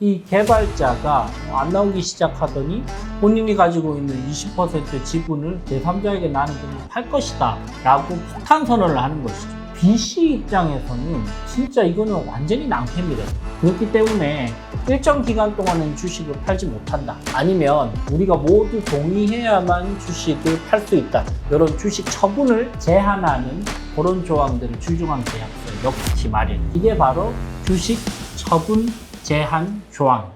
이 개발자가 안 나오기 시작하더니 본인이 가지고 있는 20% 지분을 제3자에게 나는 그냥 팔 것이다 라고 폭탄 선언을 하는 것이죠. BC 입장에서는 진짜 이거는 완전히 낭패입니다. 그렇기 때문에 일정 기간 동안은 주식을 팔지 못한다. 아니면 우리가 모두 동의해야만 주식을 팔 수 있다. 이런 주식 처분을 제한하는 그런 조항들을 주중한 계약서에 넣기 마련. 이게 바로 주식 처분 제한 조항.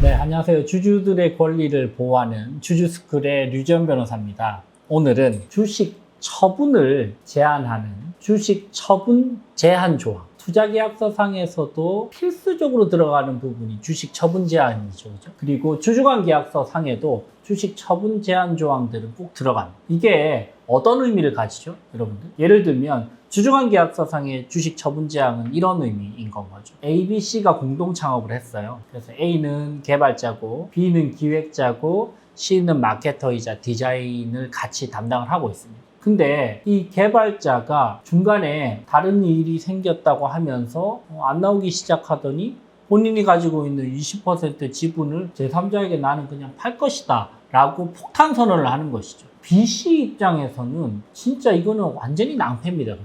네, 안녕하세요. 주주들의 권리를 보호하는 주주스쿨의 류지연 변호사입니다. 오늘은 주식 처분을 제한하는 주식 처분 제한 조항. 투자계약서상에서도 필수적으로 들어가는 부분이 주식 처분 제한이죠. 그리고 주주관계약서 상에도 주식 처분 제한 조항들은 꼭 들어갑니다. 이게 어떤 의미를 가지죠, 여러분들? 예를 들면 주주관계약서상의 주식 처분 제한은 이런 의미인 건 거죠. A, B, C가 공동 창업을 했어요. 그래서 A는 개발자고 B는 기획자고 C는 마케터이자 디자인을 같이 담당을 하고 있습니다. 근데 이 개발자가 중간에 다른 일이 생겼다고 하면서 안 나오기 시작하더니 본인이 가지고 있는 20% 지분을 제3자에게 나는 그냥 팔 것이다 라고 폭탄 선언을 하는 것이죠. BC 입장에서는 진짜 이거는 완전히 낭패입니다.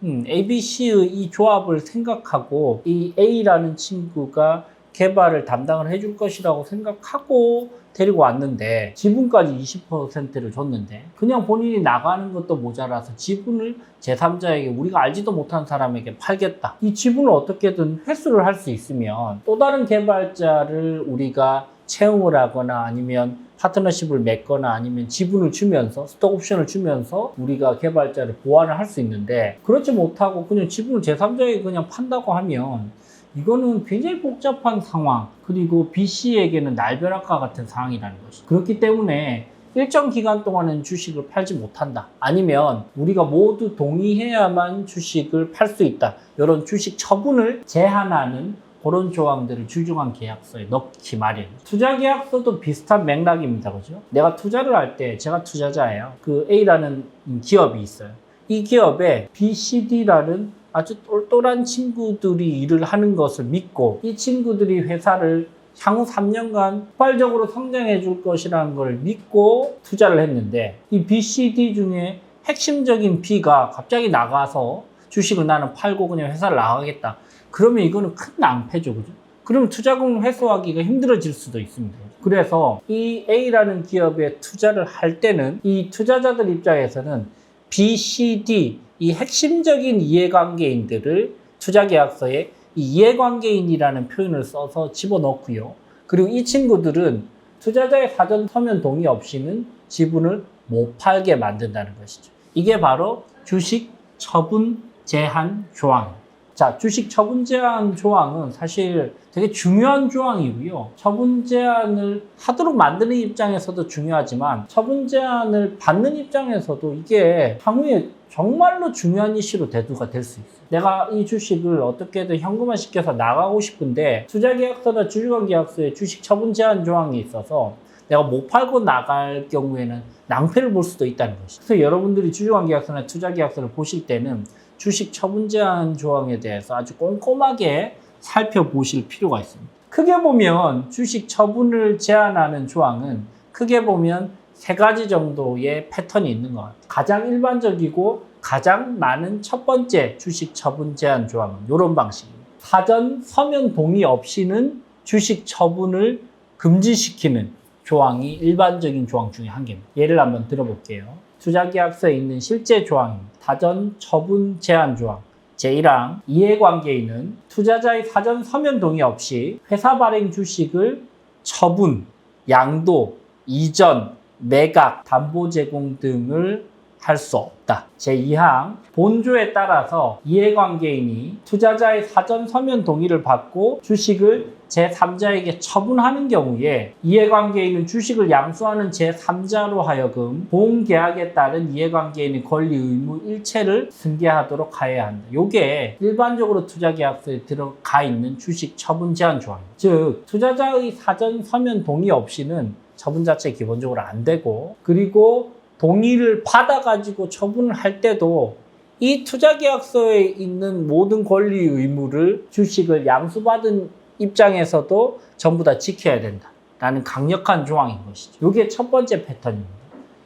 ABC의 이 조합을 생각하고 이 A라는 친구가 개발을 담당을 해줄 것이라고 생각하고 데리고 왔는데 지분까지 20%를 줬는데 그냥 본인이 나가는 것도 모자라서 지분을 제3자에게 우리가 알지도 못한 사람에게 팔겠다. 이 지분을 어떻게든 회수를 할 수 있으면 또 다른 개발자를 우리가 채용을 하거나 아니면 파트너십을 맺거나 아니면 지분을 주면서 스톡 옵션을 주면서 우리가 개발자를 보완을 할 수 있는데 그렇지 못하고 그냥 지분을 제3자에게 그냥 판다고 하면 이거는 굉장히 복잡한 상황, 그리고 B씨에게는 날벼락과 같은 상황이라는 것이죠. 그렇기 때문에 일정 기간 동안은 주식을 팔지 못한다. 아니면 우리가 모두 동의해야만 주식을 팔 수 있다. 이런 주식 처분을 제한하는 그런 조항들을 주중한 계약서에 넣기 마련. 투자 계약서도 비슷한 맥락입니다. 그죠? 내가 투자를 할 때 제가 투자자예요. 그 A라는 기업이 있어요. 이 기업에 B, C, D라는 아주 똘똘한 친구들이 일을 하는 것을 믿고 이 친구들이 회사를 향후 3년간 폭발적으로 성장해 줄 것이라는 걸 믿고 투자를 했는데 이 B, C, D 중에 핵심적인 B가 갑자기 나가서 주식을 나는 팔고 그냥 회사를 나가겠다. 그러면 이거는 큰 낭패죠. 그죠? 그럼 투자금 회수하기가 힘들어질 수도 있습니다. 그래서 이 A라는 기업에 투자를 할 때는 이 투자자들 입장에서는 B, C, D 이 핵심적인 이해관계인들을 투자계약서에 이 이해관계인이라는 표현을 써서 집어넣고요. 그리고 이 친구들은 투자자의 사전 서면 동의 없이는 지분을 못 팔게 만든다는 것이죠. 이게 바로 주식 처분 제한 조항입니다. 자, 주식 처분 제한 조항은 사실 되게 중요한 조항이고요. 처분 제한을 하도록 만드는 입장에서도 중요하지만 처분 제한을 받는 입장에서도 이게 향후에 정말로 중요한 이슈로 대두가 될 수 있어요. 내가 이 주식을 어떻게든 현금화 시켜서 나가고 싶은데 투자계약서나 주주관계약서에 주식 처분 제한 조항이 있어서 내가 못 팔고 나갈 경우에는 낭패를 볼 수도 있다는 것이죠. 그래서 여러분들이 주주관계약서나 투자계약서를 보실 때는 주식 처분 제한 조항에 대해서 아주 꼼꼼하게 살펴보실 필요가 있습니다. 크게 보면 주식 처분을 제한하는 조항은 크게 보면 세 가지 정도의 패턴이 있는 것 같아요. 가장 일반적이고 가장 많은 첫 번째 주식 처분 제한 조항은 이런 방식입니다. 사전 서면 동의 없이는 주식 처분을 금지시키는 조항이 일반적인 조항 중에 한 개입니다. 예를 한번 들어볼게요. 투자계약서에 있는 실제 조항입니다. 사전 처분 제한 조항. 제1항 이해관계인은 투자자의 사전 서면 동의 없이 회사 발행 주식을 처분, 양도, 이전, 매각, 담보 제공 등을 할 수 없다. 제2항 본조에 따라서 이해관계인이 투자자의 사전 서면 동의를 받고 주식을 제3자에게 처분하는 경우에 이해관계인은 주식을 양수하는 제3자로 하여금 보험계약에 따른 이해관계인의 권리 의무 일체를 승계하도록 하여야 한다. 이게 일반적으로 투자계약서에 들어가 있는 주식 처분 제한 조항입니다. 즉 투자자의 사전 서면 동의 없이는 처분 자체 기본적으로 안 되고, 그리고 동의를 받아가지고 처분을 할 때도 이 투자계약서에 있는 모든 권리 의무를 주식을 양수받은 입장에서도 전부 다 지켜야 된다라는 강력한 조항인 것이죠. 이게 첫 번째 패턴입니다.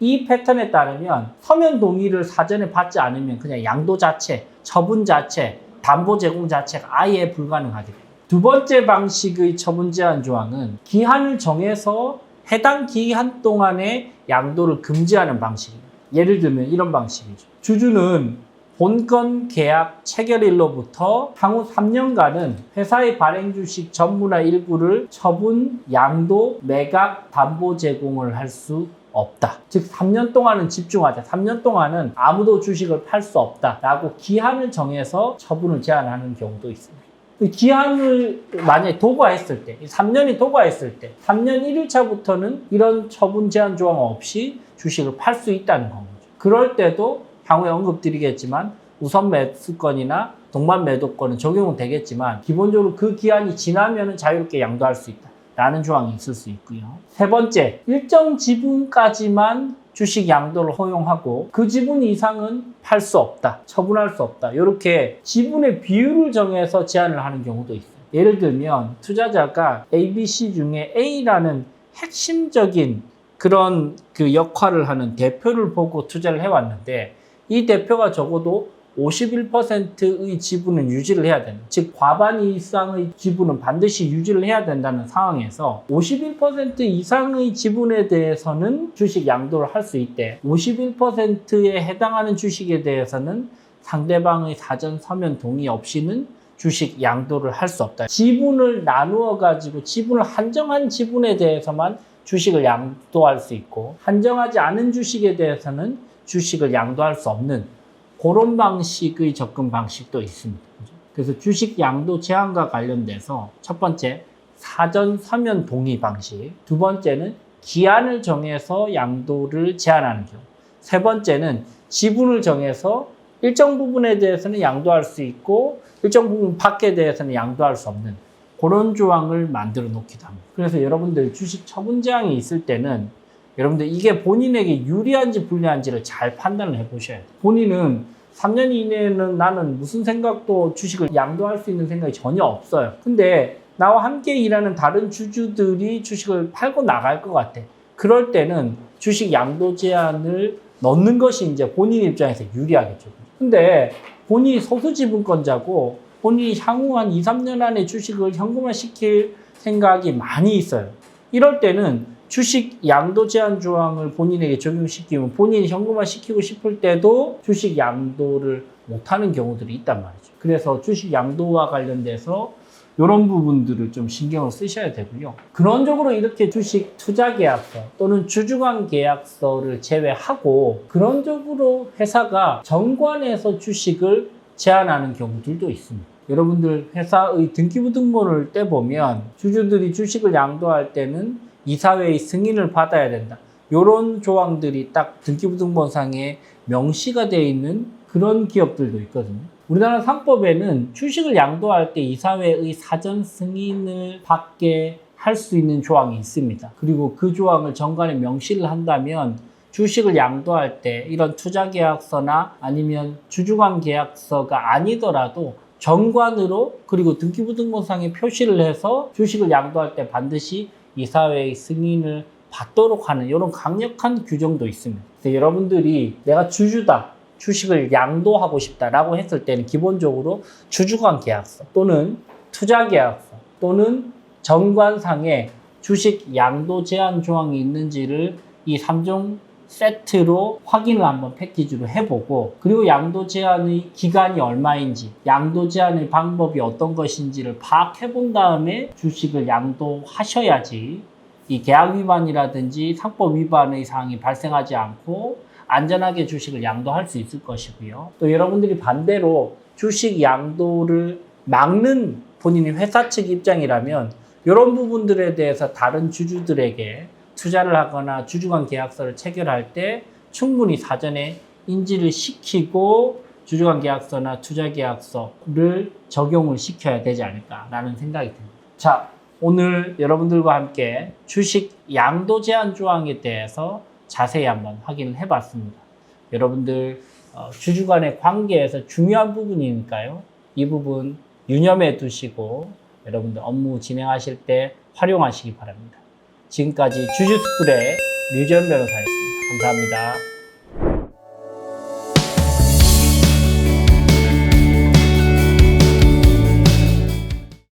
이 패턴에 따르면 서면 동의를 사전에 받지 않으면 그냥 양도 자체, 처분 자체, 담보 제공 자체가 아예 불가능하게 됩니다. 두 번째 방식의 처분 제한 조항은 기한을 정해서 해당 기한 동안에 양도를 금지하는 방식입니다. 예를 들면 이런 방식이죠. 주주는 본건 계약 체결일로부터 향후 3년간은 회사의 발행 주식 전부나 일부를 처분, 양도, 매각, 담보 제공을 할 수 없다. 즉 3년 동안은 집중하자. 3년 동안은 아무도 주식을 팔 수 없다라고 기한을 정해서 처분을 제한하는 경우도 있습니다. 기한을 만약에 도과했을 때, 3년이 도과했을 때 3년 1일차부터는 이런 처분 제한 조항 없이 주식을 팔 수 있다는 거죠. 그럴 때도 향후에 언급드리겠지만 우선 매수권이나 동반 매도권은 적용은 되겠지만 기본적으로 그 기한이 지나면 자유롭게 양도할 수 있다 라는 조항이 있을 수 있고요. 세 번째, 일정 지분까지만 주식 양도를 허용하고 그 지분 이상은 팔 수 없다, 처분할 수 없다, 이렇게 지분의 비율을 정해서 제한을 하는 경우도 있어요. 예를 들면 투자자가 ABC 중에 A라는 핵심적인 그런 그 역할을 하는 대표를 보고 투자를 해왔는데 이 대표가 적어도 51%의 지분은 유지를 해야 되는, 즉 과반 이상의 지분은 반드시 유지를 해야 된다는 상황에서 51% 이상의 지분에 대해서는 주식 양도를 할 수 있대. 51%에 해당하는 주식에 대해서는 상대방의 사전 서면 동의 없이는 주식 양도를 할 수 없다. 지분을 나누어 가지고 지분을 한정한 지분에 대해서만 주식을 양도할 수 있고 한정하지 않은 주식에 대해서는 주식을 양도할 수 없는 그런 방식의 접근 방식도 있습니다. 그래서 주식 양도 제한과 관련돼서 첫 번째, 사전 서면 동의 방식. 두 번째는 기한을 정해서 양도를 제한하는 경우. 세 번째는 지분을 정해서 일정 부분에 대해서는 양도할 수 있고 일정 부분 밖에 대해서는 양도할 수 없는 그런 조항을 만들어 놓기도 합니다. 그래서 여러분들 주식 처분 제한이 있을 때는 여러분들 이게 본인에게 유리한지 불리한지를 잘 판단을 해보셔야 돼요. 본인은 3년 이내에는 나는 무슨 생각도 주식을 양도할 수 있는 생각이 전혀 없어요. 근데 나와 함께 일하는 다른 주주들이 주식을 팔고 나갈 것 같아. 그럴 때는 주식 양도 제한을 넣는 것이 이제 본인 입장에서 유리하겠죠. 근데 본인이 소수지분권자고 본인이 향후 한 2, 3년 안에 주식을 현금화 시킬 생각이 많이 있어요. 이럴 때는 주식 양도 제한 조항을 본인에게 적용시키면 본인이 현금화 시키고 싶을 때도 주식 양도를 못하는 경우들이 있단 말이죠. 그래서 주식 양도와 관련돼서 이런 부분들을 좀 신경을 쓰셔야 되고요. 근원적으로 이렇게 주식 투자 계약서 또는 주주 간 계약서를 제외하고 근원적으로 회사가 정관에서 주식을 제한하는 경우들도 있습니다. 여러분들 회사의 등기부등본을 떼보면 주주들이 주식을 양도할 때는 이사회의 승인을 받아야 된다. 이런 조항들이 딱 등기부등본상에 명시가 되어 있는 그런 기업들도 있거든요. 우리나라 상법에는 주식을 양도할 때 이사회의 사전 승인을 받게 할 수 있는 조항이 있습니다. 그리고 그 조항을 정관에 명시를 한다면 주식을 양도할 때 이런 투자계약서나 아니면 주주간 계약서가 아니더라도 정관으로 그리고 등기부등본상에 표시를 해서 주식을 양도할 때 반드시 이사회의 승인을 받도록 하는 이런 강력한 규정도 있습니다. 그래서 여러분들이 내가 주주다, 주식을 양도하고 싶다라고 했을 때는 기본적으로 주주간 계약서 또는 투자 계약서 또는 정관상에 주식 양도 제한 조항이 있는지를 이 3종 세트로 확인을 한번 패키지로 해보고 그리고 양도 제한의 기간이 얼마인지 양도 제한의 방법이 어떤 것인지를 파악해 본 다음에 주식을 양도하셔야지 이 계약 위반이라든지 상법 위반의 사항이 발생하지 않고 안전하게 주식을 양도할 수 있을 것이고요. 또 여러분들이 반대로 주식 양도를 막는 본인이 회사 측 입장이라면 이런 부분들에 대해서 다른 주주들에게 투자를 하거나 주주간 계약서를 체결할 때 충분히 사전에 인지를 시키고 주주간 계약서나 투자 계약서를 적용을 시켜야 되지 않을까라는 생각이 듭니다. 자, 오늘 여러분들과 함께 주식 양도 제한 조항에 대해서 자세히 한번 확인을 해봤습니다. 여러분들 주주 간의 관계에서 중요한 부분이니까요. 이 부분 유념해 두시고 여러분들 업무 진행하실 때 활용하시기 바랍니다. 지금까지 주주스쿨의 류지연 변호사였습니다. 감사합니다.